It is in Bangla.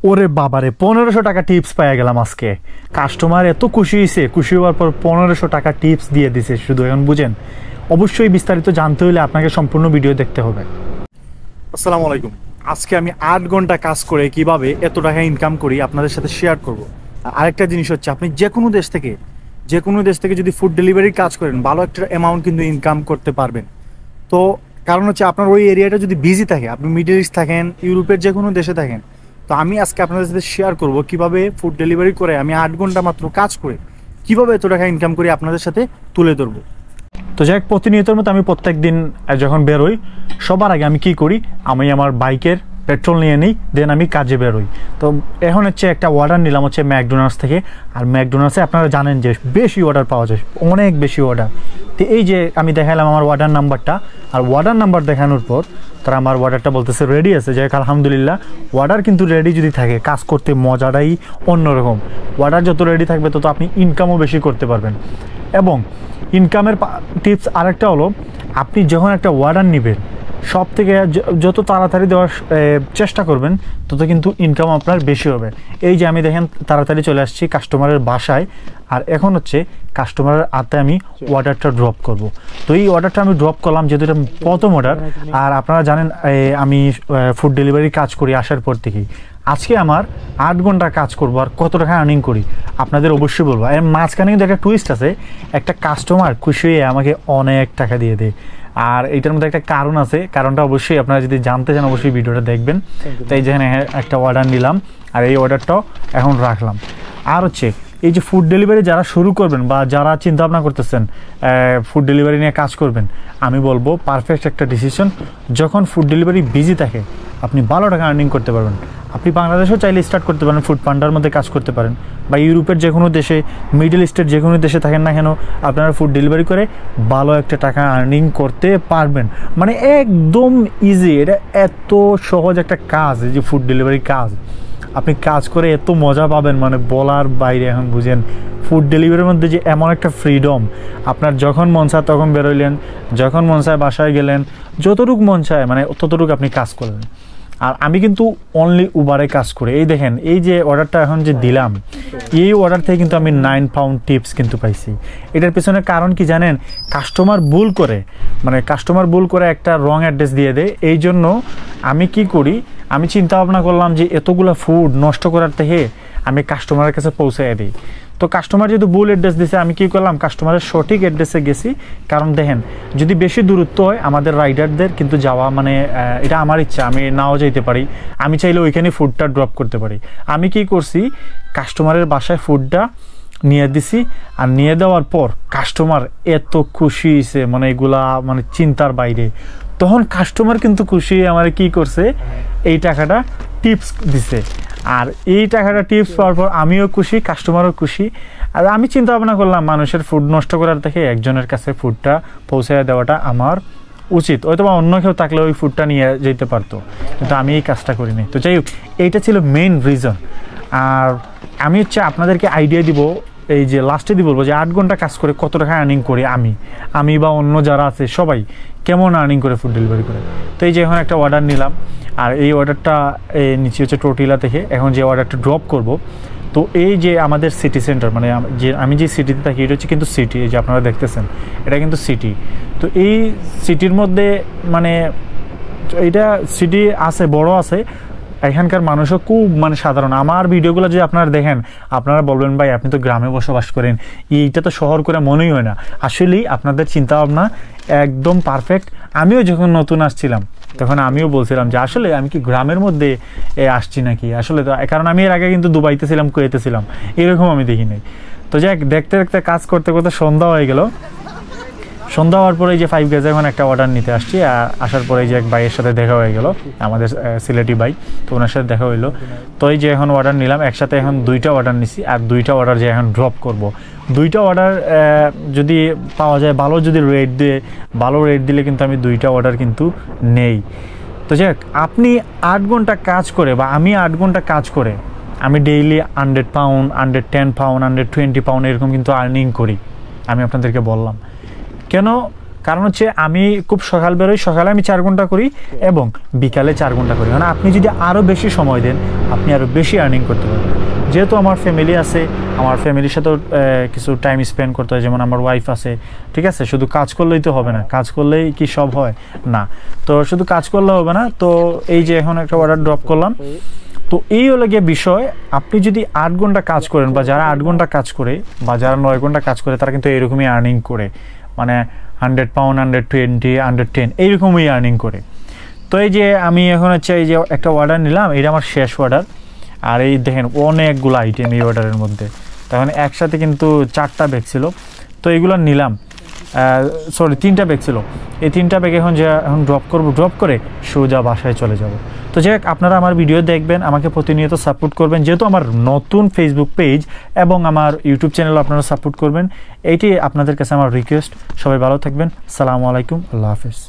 ওরে বাবারে 1500 টাকা টিপস পেয়ে গেলাম আজকে। কাস্টমার এত খুশি হয়েছে, খুশি হওয়ার পর 1500 টাকা টিপস দিয়ে দিছে শুধু। এখন বুঝেন, অবশ্যই বিস্তারিত জানতে হলে আপনাকে সম্পূর্ণ ভিডিও দেখতে হবে। আসসালামু আলাইকুম। আজকে আমি 8 ঘন্টা কাজ করে কিভাবে এত টাকা ইনকাম করি আপনাদের সাথে শেয়ার করব। আরেকটা জিনিস হচ্ছে, আপনি যে কোনো দেশ থেকে যদি ফুড ডেলিভারির কাজ করেন ভালো একটা অ্যামাউন্ট কিন্তু ইনকাম করতে পারবেন। তো কারণ হচ্ছে আপনার ওই এরিয়াটা যদি বিজি থাকে, আপনি মিডল ইস্ট থাকেন, ইউরোপের যে কোনো দেশে থাকেন, তো আমি আজকে আপনাদের সাথে শেয়ার করব কিভাবে ফুড ডেলিভারি করে আমি 8 ঘন্টা মাত্র কাজ করে কিভাবে এত টাকা ইনকাম করি আপনাদের সাথে তুলে ধরবো। তো যাই হোক, প্রতিনিয়তের মতো আমি প্রত্যেক দিন যখন বেরোই সবার আগে আমি কি করি, আমি আমার বাইকের পেট্রোল নিয়ে নিই, দেন আমি কাজে বেরোই। তো এখন হচ্ছে একটা অর্ডার নিলাম হচ্ছে ম্যাকডোনাল্ডস থেকে। আর ম্যাকডোনাল্ডসে আপনারা জানেন যে বেশি অর্ডার পাওয়া যায়, অনেক বেশি অর্ডার। তো এই যে আমি দেখালাম আমার অর্ডার নাম্বারটা, আর অর্ডার নাম্বার দেখানোর পর তারা আমার অর্ডারটা বলতেছে রেডি আছে। যাই হোক, আলহামদুলিল্লাহ অর্ডার কিন্তু রেডি যদি থাকে কাজ করতে মজাটাই অন্যরকম। অর্ডার যত রেডি থাকবে তত আপনি ইনকামও বেশি করতে পারবেন। এবং ইনকামের টিপস আরেকটা হলো, আপনি যখন একটা অর্ডার নেবেন সব থেকে যত তাড়াতাড়ি দেওয়ার চেষ্টা করবেন তত কিন্তু ইনকাম আপনার বেশি হবে। এই যে আমি দেখেন তাড়াতাড়ি চলে আসছি কাস্টমারের বাসায়, আর এখন হচ্ছে কাস্টমারের হাতে আমি অর্ডারটা ড্রপ করব। তো এই অর্ডারটা আমি ড্রপ করলাম, যেহেতু এটা প্রথম অর্ডার। আর আপনারা জানেন আমি ফুড ডেলিভারি কাজ করি আসার পর থেকেই। আজকে আমার 8 ঘন্টা কাজ করবো আর কত টাকা আর্নিং করি আপনাদের অবশ্যই বলবো। এর মাঝখানে কিন্তু একটা টুইস্ট আছে, একটা কাস্টমার খুশি হয়ে আমাকে অনেক টাকা দিয়ে দেয়। আর এইটার মধ্যে একটা কারণ আছে, কারণটা অবশ্যই আপনারা যদি জানতে চান অবশ্যই ভিডিওটা দেখবেন। তো এই যেখানে একটা অর্ডার নিলাম আর এই অর্ডারটাও এখন রাখলাম। আর হচ্ছে এই যে ফুড ডেলিভারি যারা শুরু করবেন বা যারা চিন্তা ভাবনা করতেছেন ফুড ডেলিভারি নিয়ে কাজ করবেন, আমি বলবো পারফেক্ট একটা ডিসিশন। যখন ফুড ডেলিভারি বিজি থাকে আপনি ভালো টাকা আর্নিং করতে পারবেন। আপনি বাংলাদেশেও চাইলে স্টার্ট করতে পারেন, ফুড পান্ডার মধ্যে কাজ করতে পারেন, বা ইউরোপের যে কোনো দেশে, মিডল ইস্টের যে কোনো দেশে থাকেন না কেন, আপনারা ফুড ডেলিভারি করে ভালো একটা টাকা আর্নিং করতে পারবেন। মানে একদম ইজি, এটা এত সহজ একটা কাজ। এই যে ফুড ডেলিভারি কাজ, আপনি কাজ করে এত মজা পাবেন মানে বলার বাইরে। এখন বুঝেন ফুড ডেলিভারির মধ্যে যে এমন একটা ফ্রিডম, আপনার যখন মন চায় তখন বেরোইলেন, যখন মন চায় বাসায় গেলেন, যতটুকু মন চায় মানে ততটুকু আপনি কাজ করলেন। আর আমি কিন্তু অনলি উবারে কাজ করি। এই দেখেন এই যে অর্ডারটা এখন যে দিলাম, এই অর্ডার থেকে কিন্তু আমি 9 পাউন্ড টিপস কিন্তু পাইছি। এটার পেছনে কারণ কি জানেন, কাস্টমার ভুল করে একটা রং অ্যাড্রেস দিয়ে দেয়। এই জন্য আমি কি করি, আমি চিন্তা ভাবনা করলাম যে এতগুলো ফুড নষ্ট করার থেকে আমি কাস্টমারের কাছে পৌঁছে দিই। তো কাস্টমার যেহেতু ভুল অ্যাড্রেস দিয়েছে, আমি কি করলাম কাস্টমারের সঠিক অ্যাড্রেসে গেছি। কারণ দেখেন যদি বেশি দূরত্ব হয় আমাদের রাইডারদের কিন্তু যাওয়া মানে এটা আমার ইচ্ছা, আমি নাও যেতে পারি, আমি চাইলে ওইখানে ফুডটা ড্রপ করতে পারি। আমি কি করছি, কাস্টমারের বাসায় ফুডটা নিয়ে দিছি। আর নিয়ে দেওয়ার পর কাস্টমার এত খুশি হয়েছে মানে এগুলা মানে চিন্তার বাইরে। তখন কাস্টমার কিন্তু খুশি আমার কি করছে, এই টাকাটা টিপস দিছে। আর এই টাকাটা টিপস পাওয়ার পর আমিও খুশি, কাস্টমারও খুশি। আর আমি চিন্তা ভাবনা করলাম মানুষের ফুড নষ্ট করার থেকে একজনের কাছে ফুডটা পৌঁছে দেওয়াটা আমার উচিত। হয়তো বা অন্য কেউ থাকলে ওই ফুডটা নিয়ে যেতে পারতো, কিন্তু আমি এই কাজটা করিনি। তো যাই হোক, এইটা ছিল মেইন রিজন। আর আমি হচ্ছে আপনাদেরকে আইডিয়া দিব, এই যে লাস্টে দিয়ে বলবো যে 8 ঘন্টা কাজ করে কত টাকা আর্নিং করি আমি বা অন্য যারা আছে সবাই কেমন আর্নিং করে ফুড ডেলিভারি করে। তো এই যে এখন একটা অর্ডার নিলাম, আর এই অর্ডারটা নিচে হচ্ছে টোটিলা থেকে এখন যে অর্ডারটা ড্রপ করব। তো এই যে আমাদের সিটি সেন্টার মানে আমি যে সিটিতে থাকি এটা হচ্ছে কিন্তু সিটি, এই যে আপনারা দেখতেছেন এটা কিন্তু সিটি। তো এই সিটির মধ্যে মানে এটা সিটি আছে, বড় আছে। এখানকার মানুষও খুব মানে সাধারণ। আমার ভিডিওগুলো যদি আপনারা দেখেন আপনারা বলবেন ভাই আপনি তো গ্রামে বসবাস করেন, এইটা তো শহর করে মনেই হয় না। আসলেই আপনাদের চিন্তা ভাবনা একদম পারফেক্ট। আমিও যখন নতুন আসছিলাম তখন আমিও বলছিলাম যে আসলে আমি কি গ্রামের মধ্যে আসছি নাকি, আসলে তো কারণ আমি এর আগে কিন্তু দুবাইতে ছিলাম, কুয়েতে ছিলাম, এরকম আমি দেখি নাই। তো যাই দেখতে দেখতে কাজ করতে করতে সন্ধ্যা হয়ে গেল। সন্ধ্যা হওয়ার পরে যে 5 গেজে এখন একটা অর্ডার নিতে আসছি। আর আসার পরে যে এক ভাইয়ের সাথে দেখা হয়ে গেল, আমাদের সিলেটি ভাই, তো ওনার সাথে দেখা হইলো। তো এই যে এখন অর্ডার নিলাম, একসাথে এখন 2টা অর্ডার নিছি। আর 2টা অর্ডার যে এখন ড্রপ করব। 2টা অর্ডার যদি পাওয়া যায় ভালো, যদি ভালো রেট দিলে কিন্তু আমি 2টা অর্ডার কিন্তু নেই। তো যাক, আপনি 8 ঘন্টা কাজ করে বা আমি 8 ঘন্টা কাজ করে আমি ডেইলি 100 পাউন্ড, 110 পাউন্ড, 120 পাউন্ড এরকম কিন্তু আর্নিং করি। আমি আপনাদেরকে বললাম কেন, কারণ হচ্ছে আমি খুব সকাল বেরোই, সকালে আমি 4 ঘন্টা করি এবং বিকালে 4 ঘন্টা করি। মানে আপনি যদি আরও বেশি সময় দেন আপনি আরও বেশি আর্নিং করতে পারবেন। যেহেতু আমার ফ্যামিলি আছে, আমার ফ্যামিলির সাথেও কিছু টাইম স্পেন্ড করতে হয়, যেমন আমার ওয়াইফ আছে, ঠিক আছে? শুধু কাজ করলেই তো হবে না, কাজ করলেই কি সব হয় না, তো শুধু কাজ করলে হবে না। তো এই যে এখন একটা অর্ডার ড্রপ করলাম, তো এই হলো গিয়ে বিষয়। আপনি যদি 8 ঘন্টা কাজ করেন, বা যারা 8 ঘন্টা কাজ করে বা যারা 9 ঘন্টা কাজ করে, তারা কিন্তু এরকমই আর্নিং করে, মানে 100 পাউন্ড, 120, 110 এইরকমই আর্নিং করে। তো এই যে আমি এখন হচ্ছে এই যে একটা অর্ডার নিলাম, এটা আমার শেষ অর্ডার। আর এই দেখেন অনেকগুলো আইটেম এই অর্ডারের মধ্যে, তখন একসাথে কিন্তু 4টা ব্যাগ ছিল। তো এইগুলো নিলাম, সরি 3টা ব্যাগ ছিল। এই 3টা ব্যাগ এখন ড্রপ করব, ড্রপ করে সোজা বাসায় চলে যাব। তো যাই হোক, আপনারা আমার ভিডিও দেখবেন, আমাকে প্রতিনিয়ত সাপোর্ট করবেন, যেহেতু আমার নতুন ফেসবুক পেজ এবং আমার ইউটিউব চ্যানেলও আপনারা সাপোর্ট করবেন, এইটি আপনাদের কাছে আমার রিকোয়েস্ট। সবাই ভালো থাকবেন, আসসালামু আলাইকুম, আল্লাহ হাফেজ।